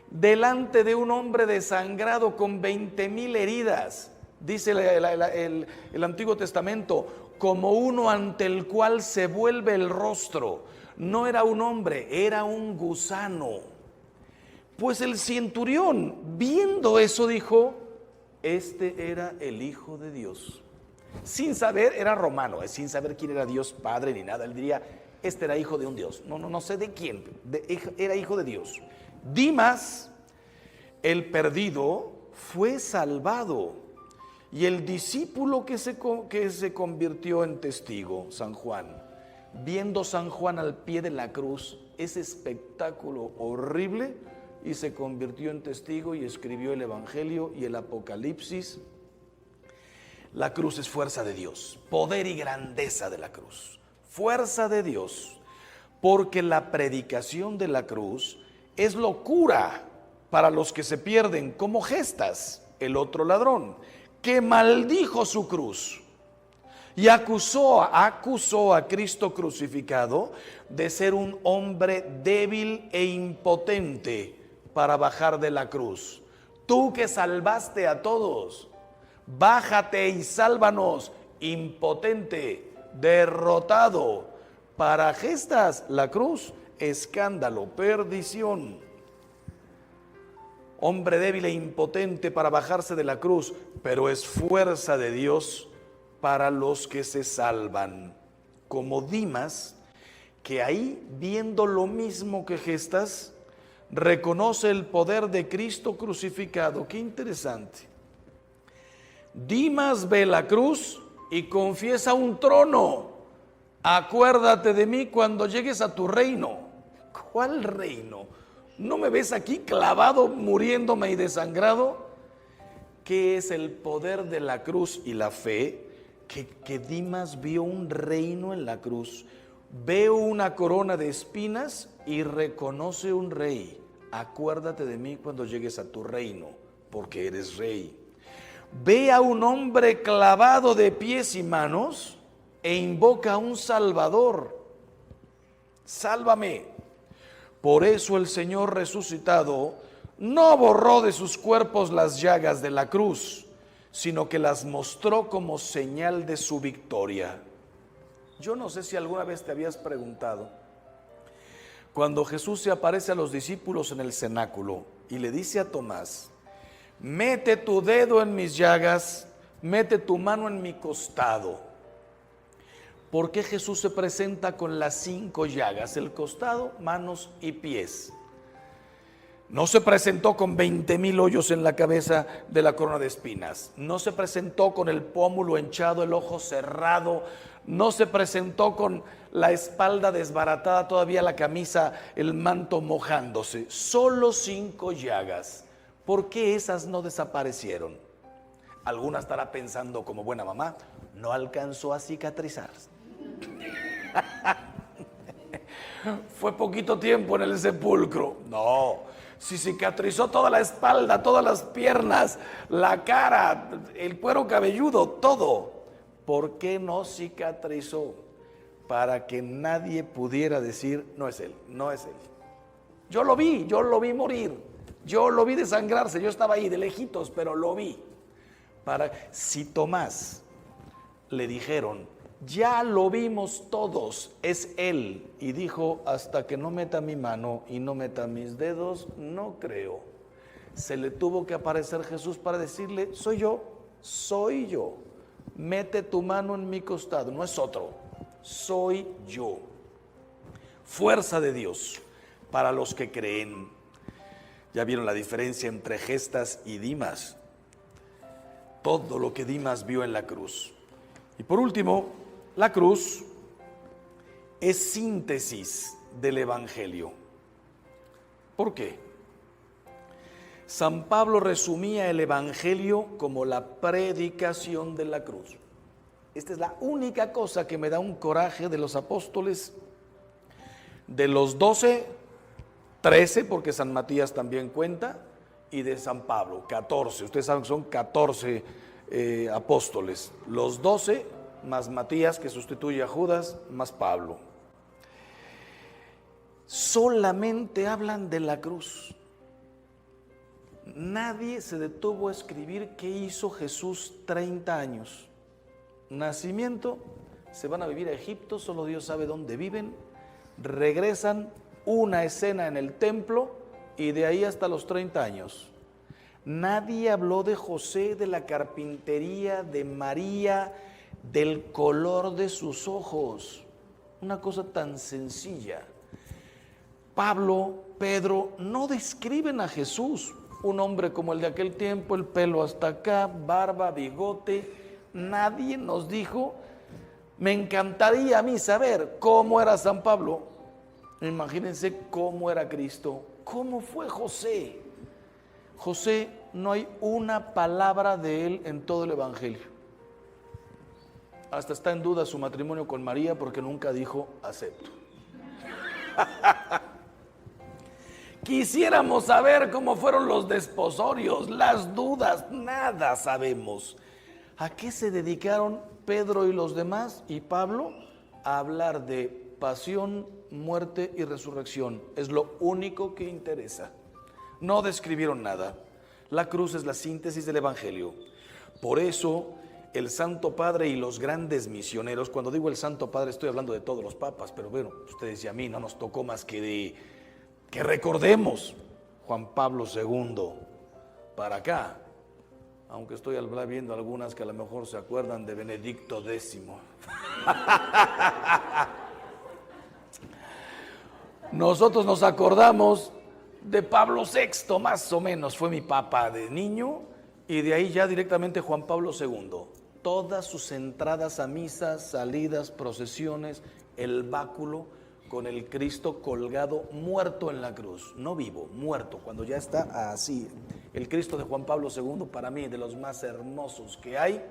Delante de un hombre desangrado con 20,000 heridas, dice el Antiguo Testamento, como uno ante el cual se vuelve el rostro. No era un hombre, era un gusano. Pues el centurión, viendo eso, dijo: este era el Hijo de Dios. Sin saber, era romano, sin saber quién era Dios Padre ni nada. Él diría, este era hijo de un Dios. No sé de quién, era hijo de Dios. Dimas, el perdido, fue salvado. Y el discípulo que se convirtió en testigo, San Juan, viendo San Juan al pie de la cruz, ese espectáculo horrible, y se convirtió en testigo y escribió el Evangelio y el Apocalipsis. La cruz es fuerza de Dios, poder y grandeza de la cruz, fuerza de Dios, porque la predicación de la cruz es locura para los que se pierden, como Gestas, el otro ladrón, que maldijo su cruz y acusó a Cristo crucificado de ser un hombre débil e impotente para bajar de la cruz. Tú que salvaste a todos, bájate y sálvanos, impotente, derrotado. Para Gestas, la cruz, escándalo, perdición. Hombre débil e impotente para bajarse de la cruz, pero es fuerza de Dios para los que se salvan. Como Dimas, que ahí, viendo lo mismo que Gestas, reconoce el poder de Cristo crucificado. Qué interesante. Dimas ve la cruz y confiesa un trono. Acuérdate de mí cuando llegues a tu reino. ¿Cuál reino? ¿No me ves aquí clavado, muriéndome y desangrado? ¿Qué es el poder de la cruz y la fe? Que Dimas vio un reino en la cruz. Veo una corona de espinas y reconoce un rey. Acuérdate de mí cuando llegues a tu reino, porque eres rey. Ve a un hombre clavado de pies y manos e invoca a un Salvador. Sálvame. Por eso el Señor resucitado no borró de sus cuerpos las llagas de la cruz, sino que las mostró como señal de su victoria. Yo no sé si alguna vez te habías preguntado, cuando Jesús se aparece a los discípulos en el cenáculo y le dice a Tomás: mete tu dedo en mis llagas, mete tu mano en mi costado. ¿Por qué Jesús se presenta con las 5 llagas? El costado, manos y pies. No se presentó con 20,000 hoyos en la cabeza de la corona de espinas. No se presentó con el pómulo hinchado, el ojo cerrado. No se presentó con la espalda desbaratada, todavía la camisa, el manto mojándose. Solo 5 llagas. ¿Por qué esas no desaparecieron? Alguna estará pensando como buena mamá: no alcanzó a cicatrizar. Fue poquito tiempo en el sepulcro. No, si cicatrizó toda la espalda, todas las piernas, la cara, el cuero cabelludo, todo. ¿Por qué no cicatrizó? Para que nadie pudiera decir: no es él, no es él. Yo lo vi morir, yo lo vi desangrarse, yo estaba ahí de lejitos, pero lo vi. Si Tomás le dijeron: ya lo vimos todos, es él, y dijo: hasta que no meta mi mano y no meta mis dedos, no creo. Se le tuvo que aparecer Jesús para decirle: soy yo, mete tu mano en mi costado, no es otro, soy yo. Fuerza de Dios para los que creen. Ya vieron la diferencia entre Gestas y Dimas. Todo lo que Dimas vio en la cruz. Y por último, la cruz es síntesis del Evangelio. ¿Por qué? San Pablo resumía el Evangelio como la predicación de la cruz. Esta es la única cosa que me da un coraje de los apóstoles. De los 12, 13, porque San Matías también cuenta, y de San Pablo, 14. Ustedes saben que son 14 apóstoles. Los 12 más Matías, que sustituye a Judas, más Pablo. Solamente hablan de la cruz. Nadie se detuvo a escribir qué hizo Jesús 30 años. Nacimiento, se van a vivir a Egipto, solo Dios sabe dónde viven. Regresan, una escena en el templo, y de ahí hasta los 30 años. Nadie habló de José, de la carpintería, de María, del color de sus ojos. Una cosa tan sencilla. Pablo, Pedro no describen a Jesús. un hombre como el de aquel tiempo, el pelo hasta acá, barba, bigote. Nadie nos dijo. Me encantaría a mí saber cómo era San Pablo. Imagínense cómo era Cristo. ¿Cómo fue José? José, no hay una palabra de él en todo el Evangelio. Hasta está en duda su matrimonio con María porque nunca dijo acepto. Quisiéramos saber cómo fueron los desposorios, las dudas, nada sabemos. ¿A qué se dedicaron Pedro y los demás y Pablo? A hablar de pasión, muerte y resurrección. Es lo único que interesa. No describieron nada. La cruz es la síntesis del Evangelio. Por eso el Santo Padre y los grandes misioneros, cuando digo el Santo Padre estoy hablando de todos los papas, pero bueno, ustedes y a mí no nos tocó más que recordemos Juan Pablo II para acá, aunque estoy viendo algunas que a lo mejor se acuerdan de Benedicto X. Nosotros nos acordamos de Pablo VI, más o menos, fue mi papa de niño, y de ahí ya directamente Juan Pablo II. Todas sus entradas a misas, salidas, procesiones, el báculo con el Cristo colgado, muerto en la cruz, no vivo, muerto, cuando ya está así. El Cristo de Juan Pablo II, para mí, de los más hermosos que hay.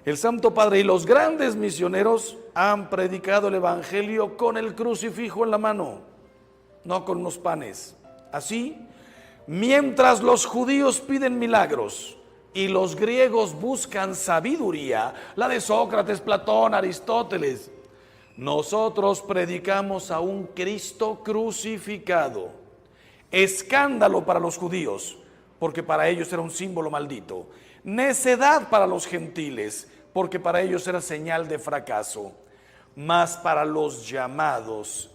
El Santo Padre y los grandes misioneros han predicado el Evangelio con el crucifijo en la mano, no con unos panes. Así, mientras los judíos piden milagros y los griegos buscan sabiduría, la de Sócrates, Platón, Aristóteles, nosotros predicamos a un Cristo crucificado. Escándalo para los judíos, porque para ellos era un símbolo maldito. Necedad para los gentiles, porque para ellos era señal de fracaso. Mas para los llamados,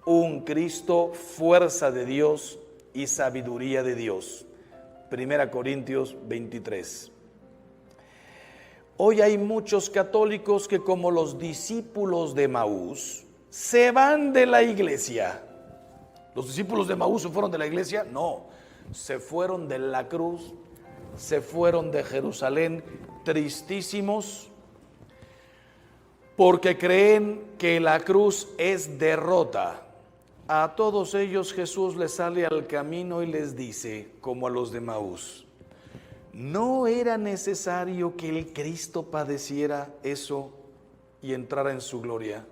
un Cristo, fuerza de Dios y sabiduría de Dios. 1 Corintios 23. Hoy hay muchos católicos que, como los discípulos de Emaús, se van de la iglesia. ¿Los discípulos de Emaús se fueron de la iglesia? No, se fueron de la cruz, se fueron de Jerusalén tristísimos porque creen que la cruz es derrota. A todos ellos Jesús les sale al camino y les dice, como a los de Emaús, ¿no era necesario que el Cristo padeciera eso y entrara en su gloria?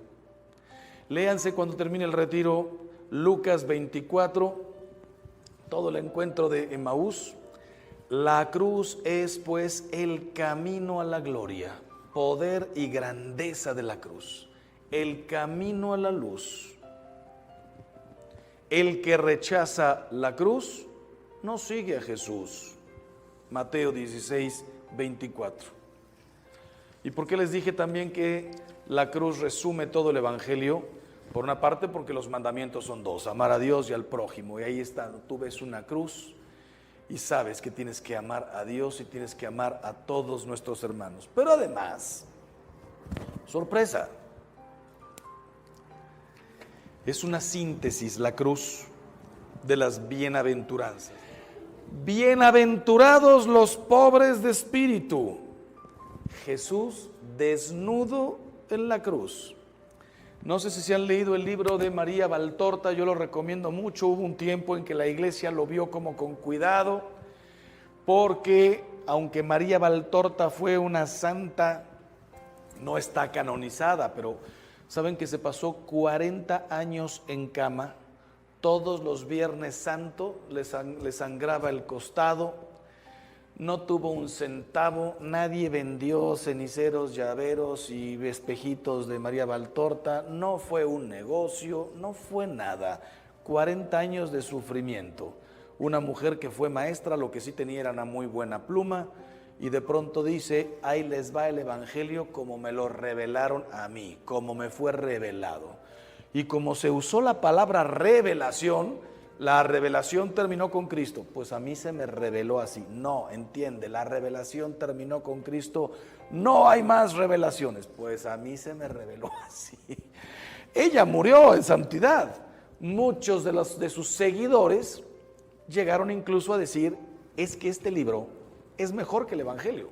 Léanse cuando termine el retiro Lucas 24, todo el encuentro de Emaús. La cruz es pues el camino a la gloria, poder y grandeza de la cruz, el camino a la luz. El que rechaza la cruz no sigue a Jesús. Mateo 16, 24. ¿Y por qué les dije también que la cruz resume todo el Evangelio? Por una parte, porque los mandamientos son dos, amar a Dios y al prójimo. Y ahí está, tú ves una cruz y sabes que tienes que amar a Dios y tienes que amar a todos nuestros hermanos. Pero además, sorpresa, es una síntesis la cruz de las bienaventuranzas. Bienaventurados los pobres de espíritu. Jesús desnudo en la cruz. No sé si se han leído el libro de María Valtorta, yo lo recomiendo mucho. Hubo un tiempo en que la iglesia lo vio como con cuidado, porque aunque María Valtorta fue una santa, no está canonizada, pero saben que se pasó 40 años en cama. Todos los Viernes Santo le sangraba el costado, no tuvo un centavo, nadie vendió ceniceros, llaveros y espejitos de María Valtorta, no fue un negocio, no fue nada. 40 años de sufrimiento. Una mujer que fue maestra, lo que sí tenía era una muy buena pluma, y de pronto dice, ahí les va el Evangelio como me lo revelaron a mí, como me fue revelado. Y como se usó la palabra revelación, la revelación terminó con Cristo. Pues a mí se me reveló así. No, entiende, la revelación terminó con Cristo. No hay más revelaciones. Pues a mí se me reveló así. Ella murió en santidad. Muchos de sus seguidores llegaron incluso a decir, es que este libro es mejor que el Evangelio.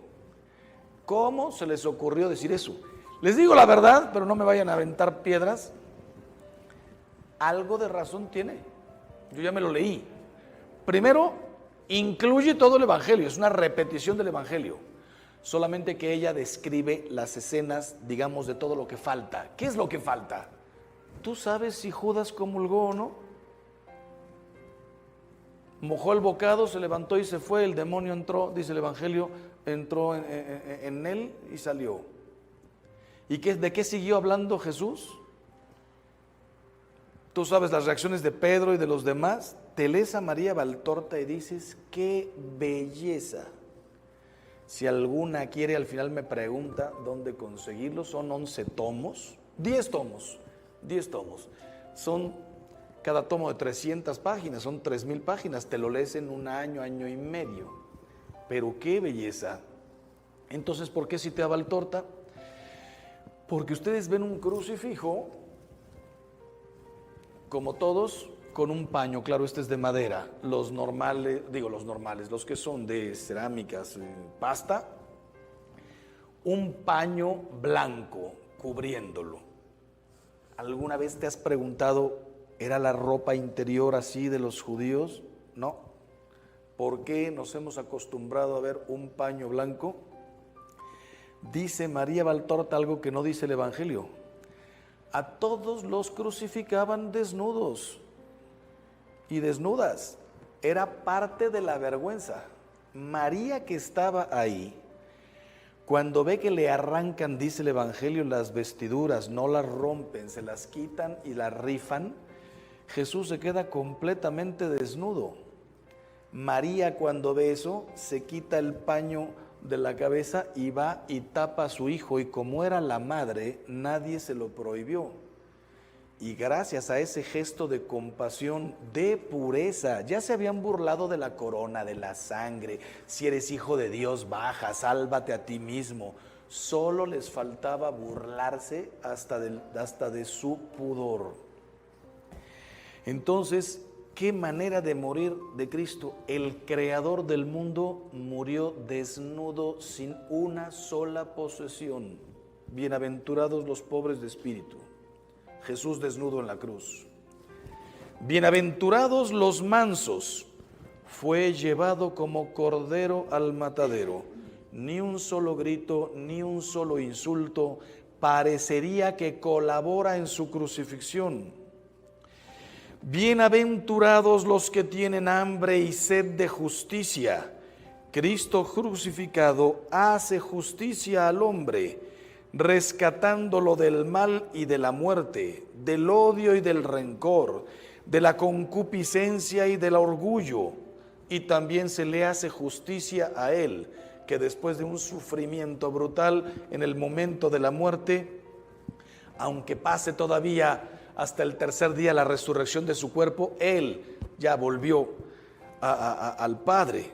¿Cómo se les ocurrió decir eso? Les digo la verdad, pero no me vayan a aventar piedras. Algo de razón tiene. Yo ya me lo leí. Primero, incluye todo el Evangelio, es una repetición del Evangelio. Solamente que ella describe las escenas, digamos, de todo lo que falta. ¿Qué es lo que falta? ¿Tú sabes si Judas comulgó o no? Mojó el bocado, se levantó y se fue, el demonio entró, dice el Evangelio, entró en él y salió. ¿Y de qué siguió hablando Jesús? Tú sabes las reacciones de Pedro y de los demás. Te lees a María Valtorta y dices, ¡qué belleza! Si alguna quiere, al final me pregunta dónde conseguirlo. Son 11 tomos, 10 tomos, 10 tomos. Son cada tomo de 300 páginas, son 3,000 páginas. Te lo lees en un año, año y medio. Pero qué belleza. Entonces, ¿por qué cité a Valtorta? Porque ustedes ven un crucifijo, como todos, con un paño. Claro, este es de madera. Los normales, los que son de cerámicas, pasta, un paño blanco cubriéndolo. ¿Alguna vez te has preguntado, ¿era la ropa interior así de los judíos? No. ¿Por qué nos hemos acostumbrado a ver un paño blanco? Dice María Valtorta algo que no dice el Evangelio. A todos los crucificaban desnudos y desnudas. Era parte de la vergüenza. María, que estaba ahí, cuando ve que le arrancan, dice el Evangelio, las vestiduras, no las rompen, se las quitan y las rifan, Jesús se queda completamente desnudo. María, cuando ve eso, se quita el paño de la cabeza y va y tapa a su hijo, y como era la madre, nadie se lo prohibió. Y gracias a ese gesto de compasión, de pureza, ya se habían burlado de la corona, de la sangre. Si eres hijo de Dios, baja, sálvate a ti mismo. Solo les faltaba burlarse hasta de su pudor. Entonces, ¿qué manera de morir de Cristo? El creador del mundo murió desnudo, sin una sola posesión. Bienaventurados los pobres de espíritu. Jesús desnudo en la cruz. Bienaventurados los mansos. Fue llevado como cordero al matadero. Ni un solo grito, ni un solo insulto. Parecería que colabora en su crucifixión. Bienaventurados los que tienen hambre y sed de justicia. Cristo crucificado hace justicia al hombre, rescatándolo del mal y de la muerte, del odio y del rencor, de la concupiscencia y del orgullo. Y también se le hace justicia a él, que después de un sufrimiento brutal en el momento de la muerte, aunque pase todavía hasta el tercer día la resurrección de su cuerpo, él ya volvió al Padre,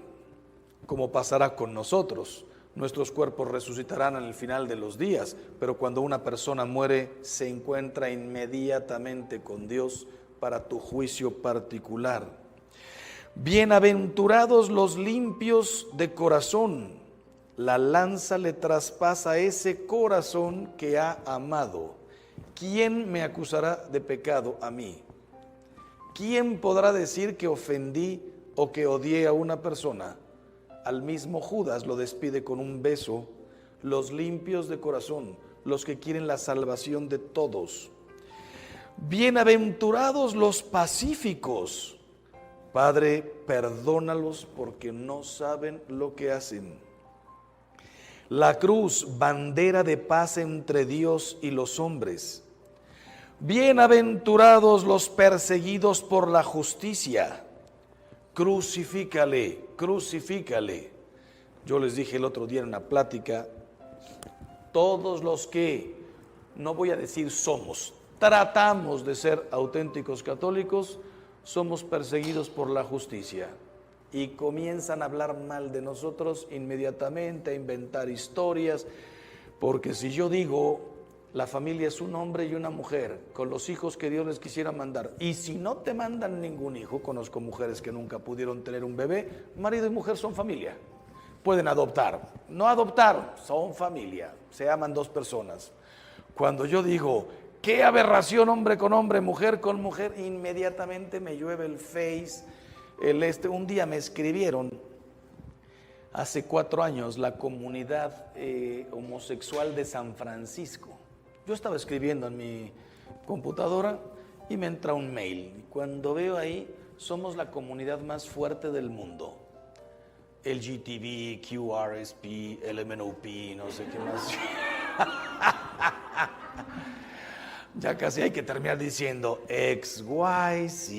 como pasará con nosotros. Nuestros cuerpos resucitarán en el final de los días, pero cuando una persona muere, se encuentra inmediatamente con Dios para tu juicio particular. Bienaventurados los limpios de corazón. La lanza le traspasa ese corazón que ha amado. ¿Quién me acusará de pecado a mí? ¿Quién podrá decir que ofendí o que odié a una persona? Al mismo Judas lo despide con un beso. Los limpios de corazón, los que quieren la salvación de todos. Bienaventurados los pacíficos. Padre, perdónalos porque no saben lo que hacen. La cruz, bandera de paz entre Dios y los hombres. Bienaventurados los perseguidos por la justicia. Crucifícale, crucifícale. Yo les dije el otro día en una plática, todos los que, no voy a decir somos, tratamos de ser auténticos católicos, somos perseguidos por la justicia. Y comienzan a hablar mal de nosotros inmediatamente, a inventar historias, porque si yo digo, La familia es un hombre y una mujer, con los hijos que Dios les quisiera mandar. Y si no te mandan ningún hijo, conozco mujeres que nunca pudieron tener un bebé, marido y mujer son familia. Pueden adoptar, no adoptaron, son familia, se aman dos personas. Cuando yo digo, qué aberración hombre con hombre, mujer con mujer, inmediatamente me llueve el Face, un día me escribieron, hace 4 años, la comunidad homosexual de San Francisco. Yo estaba escribiendo en mi computadora y me entra un mail. Cuando veo ahí, somos la comunidad más fuerte del mundo. LGTB, QRSP, LMNOP, no sé qué más. Ya casi hay que terminar diciendo XYZ.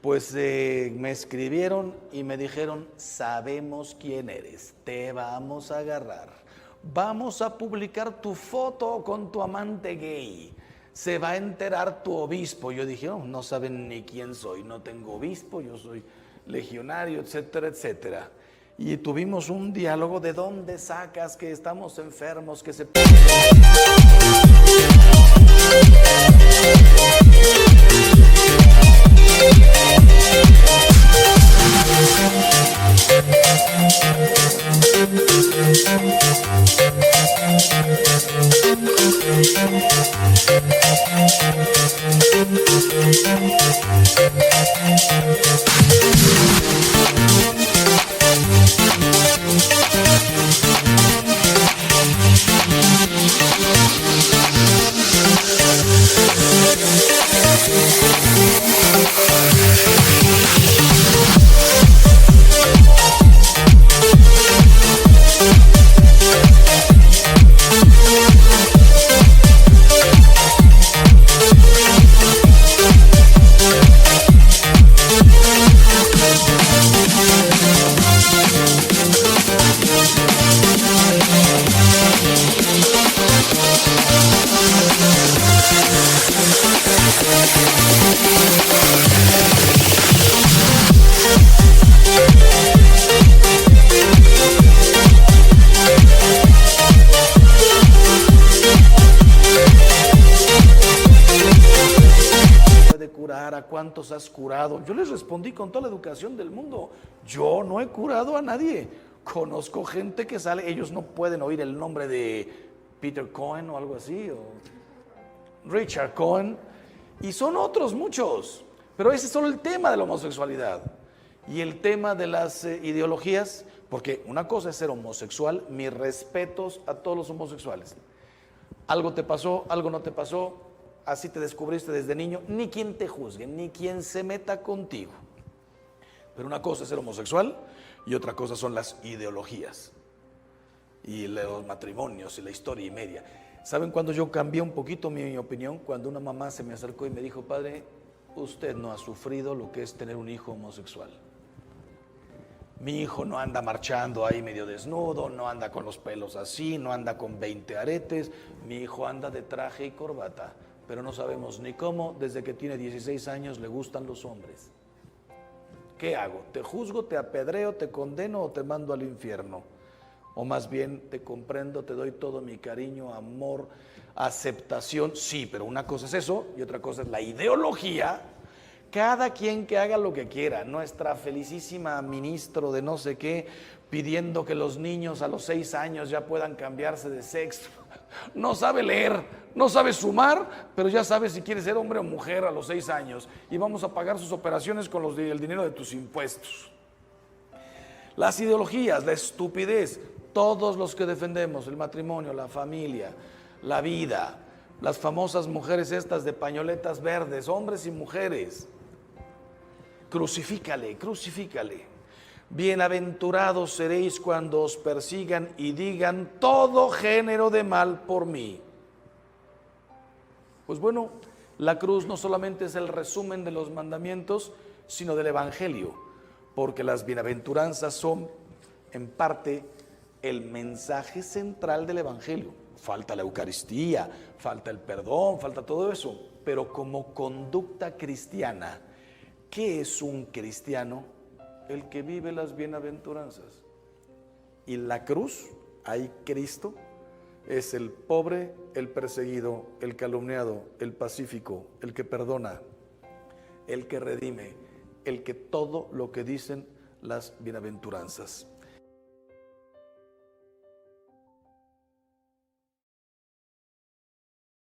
Pues me escribieron y me dijeron, sabemos quién eres, te vamos a agarrar. Vamos a publicar tu foto con tu amante gay. Se va a enterar tu obispo. Yo dije, no saben ni quién soy, no tengo obispo, yo soy legionario, etcétera, etcétera. Y tuvimos un diálogo de dónde sacas que estamos enfermos, que se... ¿A cuántos has curado? Yo les respondí con toda la educación del mundo. Yo no he curado a nadie. Conozco gente que sale, ellos no pueden oír el nombre de Peter Cohen o algo así, o Richard Cohen, y son otros muchos. Pero ese es solo el tema de la homosexualidad. Y el tema de las ideologías, porque una cosa es ser homosexual, mis respetos a todos los homosexuales. Algo te pasó, algo no te pasó, así te descubriste desde niño, ni quien te juzgue, ni quien se meta contigo. Pero una cosa es ser homosexual y otra cosa son las ideologías y los matrimonios y la historia y media. ¿Saben cuándo yo cambié un poquito mi opinión? Cuando una mamá se me acercó y me dijo, padre, usted no ha sufrido lo que es tener un hijo homosexual. Mi hijo no anda marchando ahí medio desnudo, no anda con los pelos así, no anda con 20 aretes, mi hijo anda de traje y corbata. Pero no sabemos ni cómo, desde que tiene 16 años le gustan los hombres. ¿Qué hago? ¿Te juzgo, te apedreo, te condeno o te mando al infierno? O más bien te comprendo, te doy todo mi cariño, amor, aceptación. Sí, pero una cosa es eso y otra cosa es la ideología. Cada quien que haga lo que quiera. Nuestra felicísima ministro de no sé qué pidiendo que los niños a los 6 años ya puedan cambiarse de sexo. No sabe leer, no sabe sumar, pero ya sabe si quiere ser hombre o mujer a los 6 años. Y vamos a pagar sus operaciones con el dinero de tus impuestos. Las ideologías, la estupidez, todos los que defendemos el matrimonio, la familia, la vida, las famosas mujeres estas de pañoletas verdes, hombres y mujeres. Crucifícale, crucifícale. Bienaventurados seréis cuando os persigan y digan todo género de mal por mí. Pues bueno, la cruz no solamente es el resumen de los mandamientos, sino del Evangelio, porque las bienaventuranzas son, en parte, el mensaje central del Evangelio. Falta la Eucaristía, falta el perdón, falta todo eso, pero como conducta cristiana, ¿qué es un cristiano? El que vive las bienaventuranzas. Y la cruz, ahí Cristo es el pobre, el perseguido, el calumniado, el pacífico, el que perdona, el que redime, el que todo lo que dicen las bienaventuranzas.